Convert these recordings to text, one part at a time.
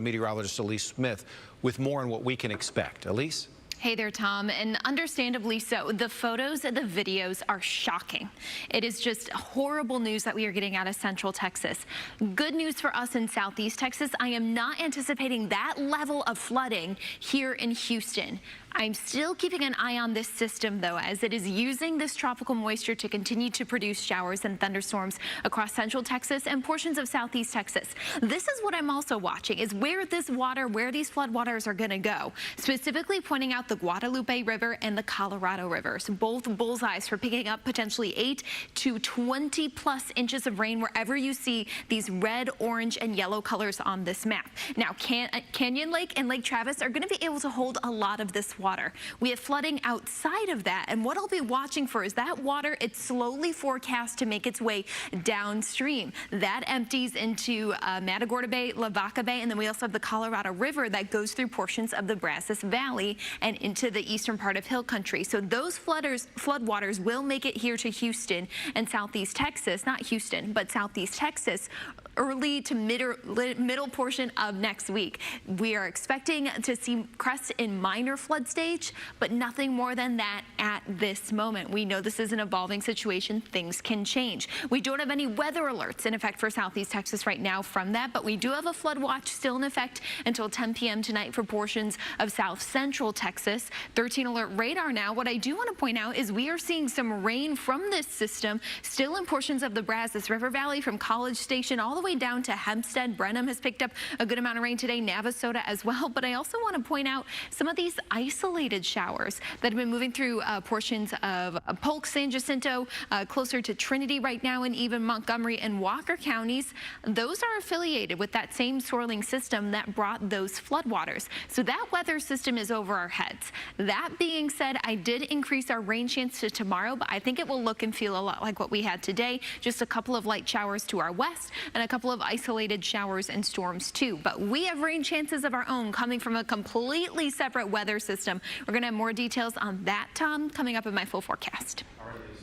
Meteorologist Elyse Smith with more on what we can expect. Elyse? Hey there, Tom, and understandably so. The photos and the videos are shocking. It is just horrible news that we are getting out of Central Texas. Good news for us in Southeast Texas. I am not anticipating that level of flooding here in Houston. I'm still keeping an eye on this system, though, as it is using this tropical moisture to continue to produce showers and thunderstorms across Central Texas and portions of Southeast Texas. This is what I'm also watching, is where these floodwaters are going to go, specifically pointing out the Guadalupe River and the Colorado Rivers, both bullseyes for picking up potentially 8 to 20 plus inches of rain wherever you see these red, orange, and yellow colors on this map. Now, Canyon Lake and Lake Travis are going to be able to hold a lot of this water. We have flooding outside of that, and what I'll be watching for is that water, it's slowly forecast to make its way downstream. That empties into Matagorda Bay, Lavaca Bay, and then we also have the Colorado River that goes through portions of the Brazos Valley and into the eastern part of Hill Country. So those floodwaters will make it here to Houston and Southeast Texas, not Houston, but Southeast Texas, early to middle portion of next week. We are expecting to see crests in minor flood stage, but nothing more than that at this moment. We know this is an evolving situation. Things can change. We don't have any weather alerts in effect for Southeast Texas right now from that, but we do have a flood watch still in effect until 10 p.m. tonight for portions of South Central Texas. 13 alert radar now. What I do want to point out is we are seeing some rain from this system still in portions of the Brazos River Valley from College Station all the way down to Hempstead. Brenham has picked up a good amount of rain today, Navasota as well. But I also want to point out some of these isolated showers that have been moving through portions of Polk, San Jacinto, closer to Trinity right now, and even Montgomery and Walker counties. Those are affiliated with that same swirling system that brought those floodwaters. So that weather system is over our heads. That being said, I did increase our rain chance to tomorrow, but I think it will look and feel a lot like what we had today. Just a couple of light showers to our west and a couple of isolated showers and storms too. But we have rain chances of our own coming from a completely separate weather system. We're going to have more details on that, Tom, coming up in my full forecast.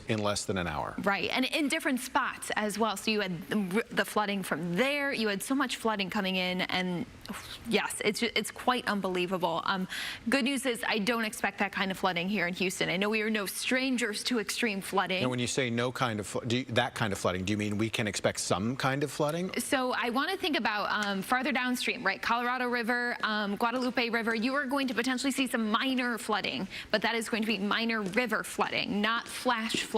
In less than an hour. Right, and in different spots as well. So you had the flooding from there. You had so much flooding coming in, and yes, it's quite unbelievable. Good news is I don't expect that kind of flooding here in Houston. I know we are no strangers to extreme flooding. And when you say no kind of that kind of flooding, do you mean we can expect some kind of flooding? So I want to think about farther downstream, right? Colorado River, Guadalupe River. You are going to potentially see some minor flooding, but that is going to be minor river flooding, not flash flooding.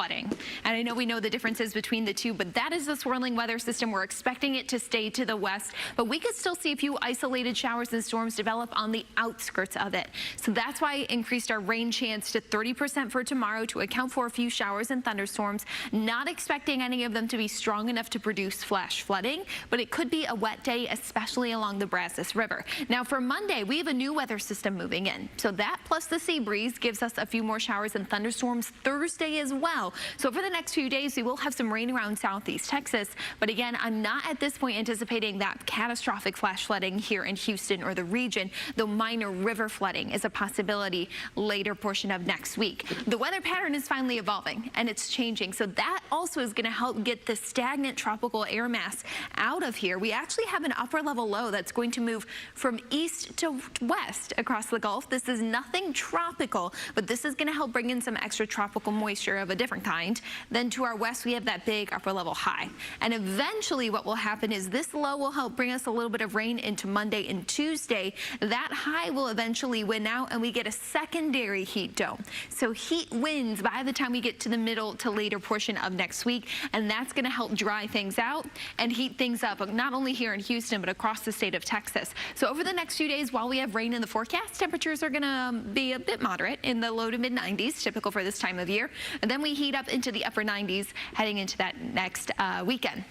And I know we know the differences between the two, but that is the swirling weather system. We're expecting it to stay to the west, but we could still see a few isolated showers and storms develop on the outskirts of it. So that's why I increased our rain chance to 30% for tomorrow to account for a few showers and thunderstorms. Not expecting any of them to be strong enough to produce flash flooding, but it could be a wet day, especially along the Brazos River. Now for Monday, we have a new weather system moving in. So that plus the sea breeze gives us a few more showers and thunderstorms Thursday as well. So for the next few days, we will have some rain around Southeast Texas. But again, I'm not at this point anticipating that catastrophic flash flooding here in Houston or the region, though minor river flooding is a possibility later portion of next week. The weather pattern is finally evolving and it's changing. So that also is going to help get the stagnant tropical air mass out of here. We actually have an upper level low that's going to move from east to west across the Gulf. This is nothing tropical, but this is going to help bring in some extra tropical moisture of a different kind. Then to our west, we have that big upper level high. And eventually what will happen is this low will help bring us a little bit of rain into Monday and Tuesday. That high will eventually win out and we get a secondary heat dome. So heat wins by the time we get to the middle to later portion of next week. And that's going to help dry things out and heat things up, not only here in Houston, but across the state of Texas. So over the next few days, while we have rain in the forecast, temperatures are going to be a bit moderate in the low to mid 90s, typical for this time of year. And then we heat up into the upper 90s heading into that next weekend.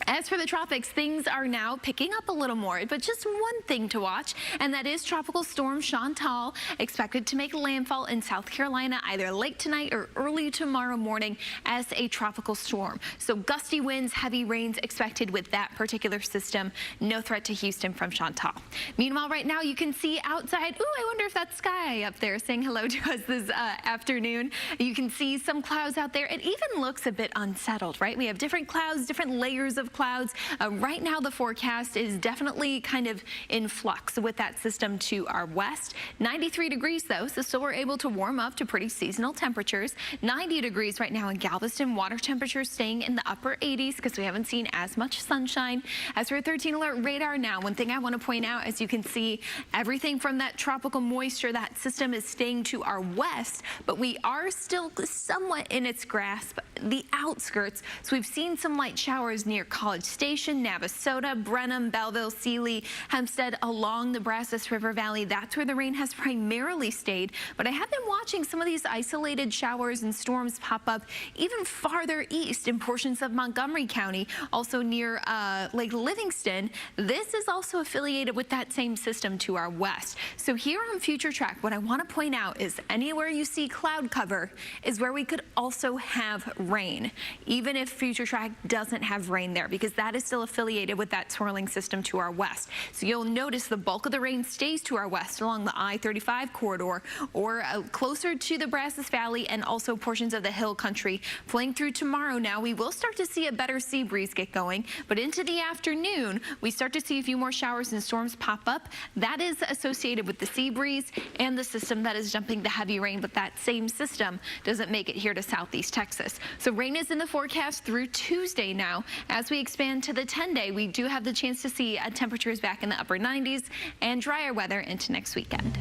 As for the tropics, things are now picking up a little more, but just one thing to watch, and that is Tropical Storm Chantal, expected to make landfall in South Carolina either late tonight or early tomorrow morning as a tropical storm. So gusty winds, heavy rains expected with that particular system. No threat to Houston from Chantal. Meanwhile, right now you can see outside, ooh, I wonder if that sky up there saying hello to us this afternoon. You can see some clouds out there. It even looks a bit unsettled, right? We have different clouds, different layers of of clouds. Right now, the forecast is definitely kind of in flux with that system to our west. 93 degrees, though, so still we're able to warm up to pretty seasonal temperatures. 90 degrees right now in Galveston. Water temperatures staying in the upper 80s because we haven't seen as much sunshine. As for 13 alert radar now, one thing I want to point out, as you can see, everything from that tropical moisture, that system is staying to our west, but we are still somewhat in its grasp, the outskirts. So we've seen some light showers near College Station, Navasota, Brenham, Belleville, Sealy, Hempstead, along the Brazos River Valley. That's where the rain has primarily stayed. But I have been watching some of these isolated showers and storms pop up even farther east in portions of Montgomery County, also near Lake Livingston. This is also affiliated with that same system to our west. So here on Future Track, what I want to point out is anywhere you see cloud cover is where we could also have rain, even if Future Track doesn't have rain there, because that is still affiliated with that swirling system to our west. So you'll notice the bulk of the rain stays to our west along the I-35 corridor or closer to the Brazos Valley and also portions of the hill country. Flowing through tomorrow now, we will start to see a better sea breeze get going, but into the afternoon, we start to see a few more showers and storms pop up. That is associated with the sea breeze and the system that is dumping the heavy rain, but that same system doesn't make it here to southeast Texas. So rain is in the forecast through Tuesday now. As we expand to the 10-day, we do have the chance to see temperatures back in the upper 90s and drier weather into next weekend.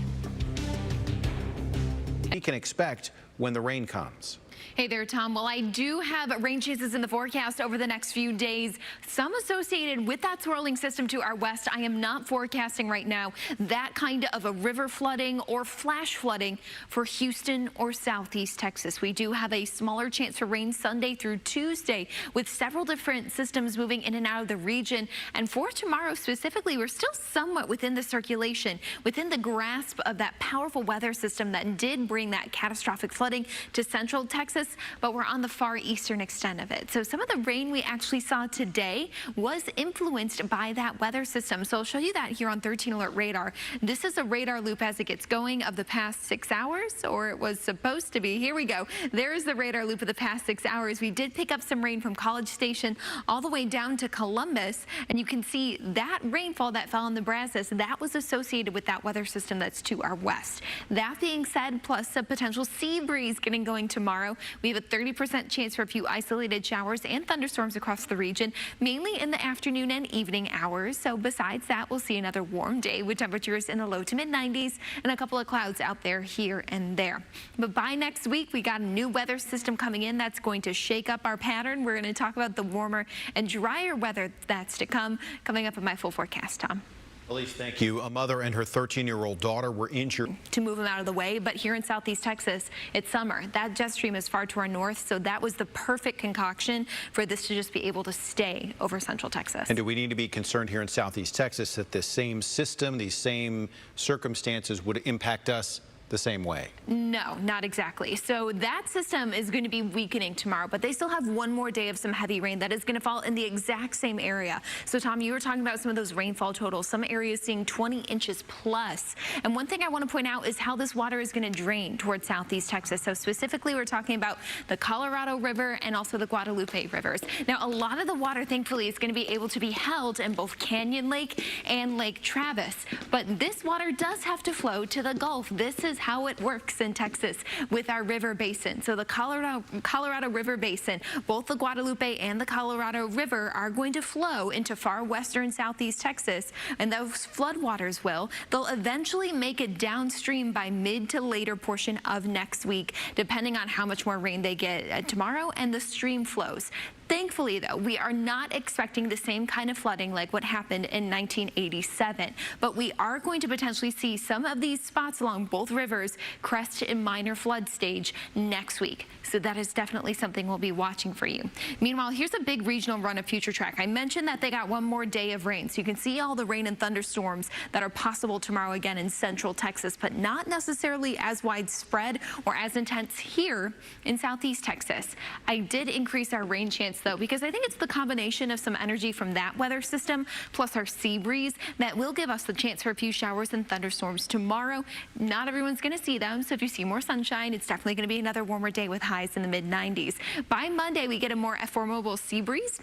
We can expect when the rain comes. Hey there, Tom. Well, I do have rain chances in the forecast over the next few days, some associated with that swirling system to our west. I am not forecasting right now that kind of a river flooding or flash flooding for Houston or southeast Texas. We do have a smaller chance for rain Sunday through Tuesday with several different systems moving in and out of the region. And for tomorrow specifically, we're still somewhat within the circulation, within the grasp of that powerful weather system that did bring that catastrophic flooding to central Texas, but we're on the far eastern extent of it. So some of the rain we actually saw today was influenced by that weather system. So I'll show you that here on 13 alert radar. This is a radar loop as it gets going of the past 6 hours, or it was supposed to be. Here we go. There's the radar loop of the past 6 hours. We did pick up some rain from College Station all the way down to Columbus, and you can see that rainfall that fell in the Brazos, that was associated with that weather system that's to our west. That being said, plus a potential sea breeze getting going tomorrow, we have a 30% chance for a few isolated showers and thunderstorms across the region, mainly in the afternoon and evening hours. So besides that, we'll see another warm day with temperatures in the low to mid 90s and a couple of clouds out there here and there. But by next week, we got a new weather system coming in that's going to shake up our pattern. We're going to talk about the warmer and drier weather that's to come, coming up in my full forecast, Tom. Elyse, thank you. A mother and her 13-year-old daughter were injured. To move them out of the way, but here in southeast Texas, it's summer. That jet stream is far to our north, so that was the perfect concoction for this to just be able to stay over central Texas. And do we need to be concerned here in southeast Texas that this same system, these same circumstances would impact us the same way? No, not exactly. So that system is going to be weakening tomorrow, but they still have one more day of some heavy rain that is going to fall in the exact same area. So Tom, you were talking about some of those rainfall totals, some areas seeing 20 inches plus. And one thing I want to point out is how this water is going to drain towards southeast Texas. So specifically, we're talking about the Colorado River and also the Guadalupe rivers. Now, a lot of the water, thankfully, is going to be able to be held in both Canyon Lake and Lake Travis. But this water does have to flow to the Gulf. This is how it works in Texas with our river basin. So the Colorado River Basin, both the Guadalupe and the Colorado River are going to flow into far western southeast Texas, and those floodwaters they'll eventually make it downstream by mid to later portion of next week, depending on how much more rain they get tomorrow and the stream flows. Thankfully, though, we are not expecting the same kind of flooding like what happened in 1987, but we are going to potentially see some of these spots along both rivers crest in minor flood stage next week. So that is definitely something we'll be watching for you. Meanwhile, here's a big regional run of Future Track. I mentioned that they got one more day of rain, so you can see all the rain and thunderstorms that are possible tomorrow again in central Texas, but not necessarily as widespread or as intense here in southeast Texas. I did increase our rain chance though, because I think it's the combination of some energy from that weather system plus our sea breeze that will give us the chance for a few showers and thunderstorms tomorrow. Not everyone's going to see them, so if you see more sunshine, it's definitely going to be another warmer day with highs in the mid 90s. By Monday, we get a more formidable sea breeze.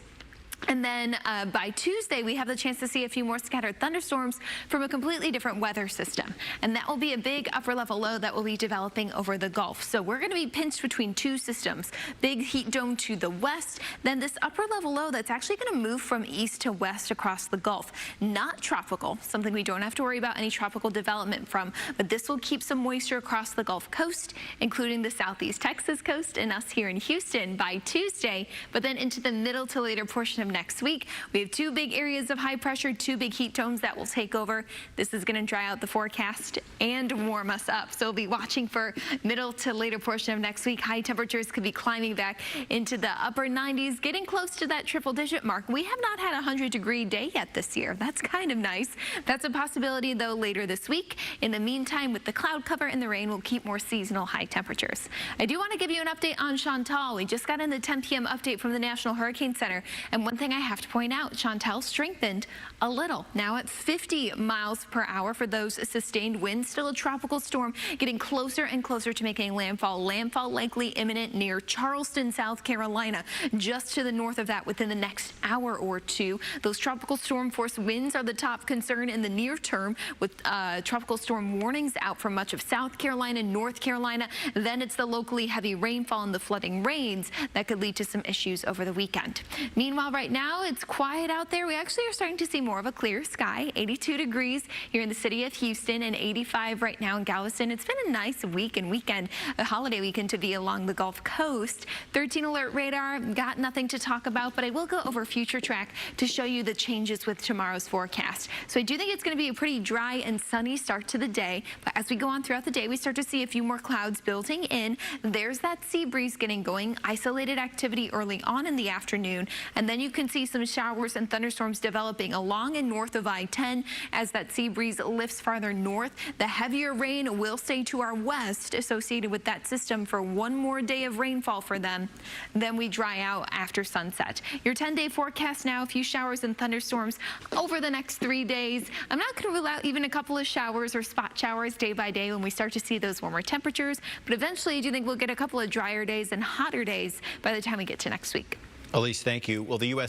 And then by Tuesday, we have the chance to see a few more scattered thunderstorms from a completely different weather system. And that will be a big upper level low that will be developing over the Gulf. So we're going to be pinched between two systems. Big heat dome to the west, then this upper level low that's actually going to move from east to west across the Gulf. Not tropical, something we don't have to worry about any tropical development from, but this will keep some moisture across the Gulf Coast, including the southeast Texas coast and us here in Houston by Tuesday, but then into the middle to later portion of next week. We have two big areas of high pressure, two big heat domes that will take over. This is going to dry out the forecast and warm us up. So we'll be watching for middle to later portion of next week. High temperatures could be climbing back into the upper 90s, getting close to that triple-digit mark. We have not had a 100-degree day yet this year. That's kind of nice. That's a possibility, though, later this week. In the meantime, with the cloud cover and the rain, we'll keep more seasonal high temperatures. I do want to give you an update on Chantal. We just got in the 10 p.m. update from the National Hurricane Center, and one thing I have to point out, Chantal strengthened a little, now at 50 miles per hour for those sustained winds. Still a tropical storm getting closer and closer to making landfall. Landfall likely imminent near Charleston, South Carolina, just to the north of that within the next hour or two. Those tropical storm force winds are the top concern in the near term, with tropical storm warnings out for much of South Carolina, North Carolina. Then it's the locally heavy rainfall and the flooding rains that could lead to some issues over the weekend. Meanwhile, right now it's quiet out there. We actually are starting to see more of a clear sky. 82 degrees here in the city of Houston and 85 right now in Galveston. It's been a nice week and weekend, a holiday weekend to be along the Gulf Coast. 13 alert radar, got nothing to talk about, but I will go over future track to show you the changes with tomorrow's forecast. So I do think it's going to be a pretty dry and sunny start to the day, but as we go on throughout the day, we start to see a few more clouds building in. There's that sea breeze getting going, isolated activity early on in the afternoon, and then you can see some showers and thunderstorms developing along and north of I-10 as that sea breeze lifts farther north. The heavier rain will stay to our west associated with that system for one more day of rainfall for them. Then we dry out after sunset. Your 10-day forecast now, a few showers and thunderstorms over the next 3 days. I'm not going to rule out even a couple of showers or spot showers day by day when we start to see those warmer temperatures, but eventually I do think we'll get a couple of drier days and hotter days by the time we get to next week. Elyse, thank you. Well, the U.S.